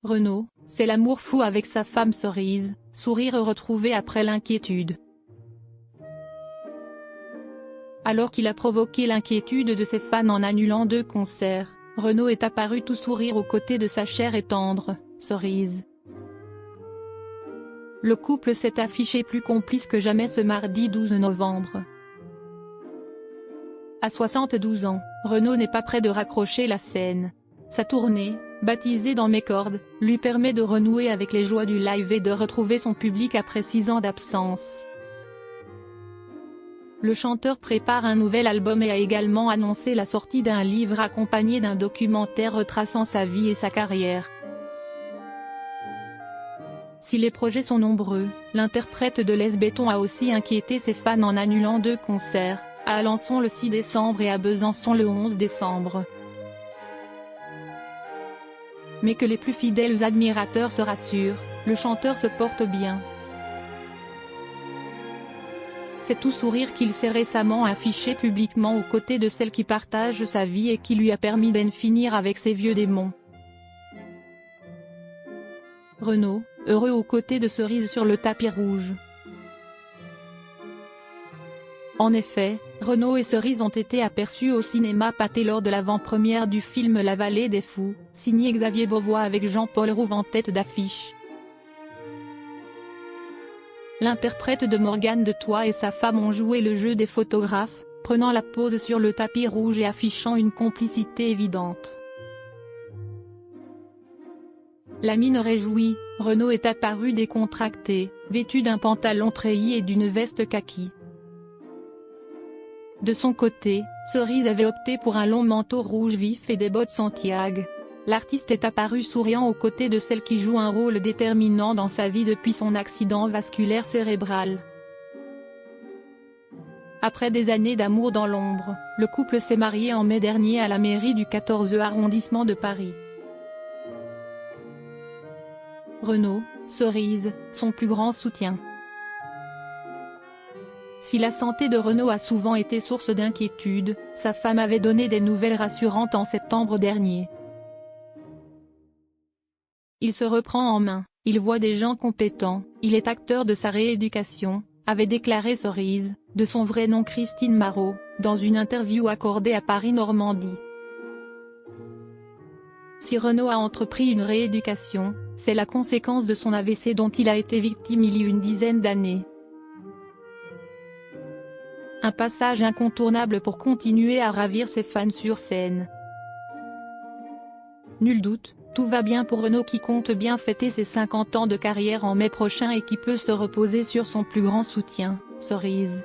Renaud, c'est l'amour fou avec sa femme Cerise, sourire retrouvé après l'inquiétude. Alors qu'il a provoqué l'inquiétude de ses fans en annulant 2 concerts, Renaud est apparu tout sourire aux côtés de sa chère et tendre Cerise. Le couple s'est affiché plus complice que jamais ce mardi 12 novembre. À 72 ans, Renaud n'est pas près de raccrocher la scène. Sa tournée, baptisée Dans mes cordes, lui permet de renouer avec les joies du live et de retrouver son public après 6 ans d'absence. Le chanteur prépare un nouvel album et a également annoncé la sortie d'un livre accompagné d'un documentaire retraçant sa vie et sa carrière. Si les projets sont nombreux, l'interprète de Les Béton a aussi inquiété ses fans en annulant 2 concerts, à Alençon le 6 décembre et à Besançon le 11 décembre. Mais que les plus fidèles admirateurs se rassurent, le chanteur se porte bien. C'est tout sourire qu'il s'est récemment affiché publiquement aux côtés de celle qui partage sa vie et qui lui a permis d'en finir avec ses vieux démons. Renaud, heureux aux côtés de Cerise sur le tapis rouge. En effet, Renaud et Cerise ont été aperçus au cinéma Pathé lors de l'avant-première du film La Vallée des Fous, signé Xavier Beauvois avec Jean-Paul Rouve en tête d'affiche. L'interprète de Morgane de Toi et sa femme ont joué le jeu des photographes, prenant la pose sur le tapis rouge et affichant une complicité évidente. La mine réjouie, Renaud est apparu décontracté, vêtu d'un pantalon treillis et d'une veste kaki. De son côté, Cerise avait opté pour un long manteau rouge vif et des bottes Santiago. L'artiste est apparu souriant aux côtés de celle qui joue un rôle déterminant dans sa vie depuis son accident vasculaire cérébral. Après des années d'amour dans l'ombre, le couple s'est marié en mai dernier à la mairie du 14e arrondissement de Paris. Renaud, Cerise, son plus grand soutien. Si la santé de Renaud a souvent été source d'inquiétude, sa femme avait donné des nouvelles rassurantes en septembre dernier. Il se reprend en main, il voit des gens compétents, il est acteur de sa rééducation, avait déclaré Cerise, de son vrai nom Christine Marot, dans une interview accordée à Paris Normandie. Si Renaud a entrepris une rééducation, c'est la conséquence de son AVC dont il a été victime il y a une dizaine d'années. Un passage incontournable pour continuer à ravir ses fans sur scène. Nul doute, tout va bien pour Renaud qui compte bien fêter ses 50 ans de carrière en mai prochain et qui peut se reposer sur son plus grand soutien, Cerise.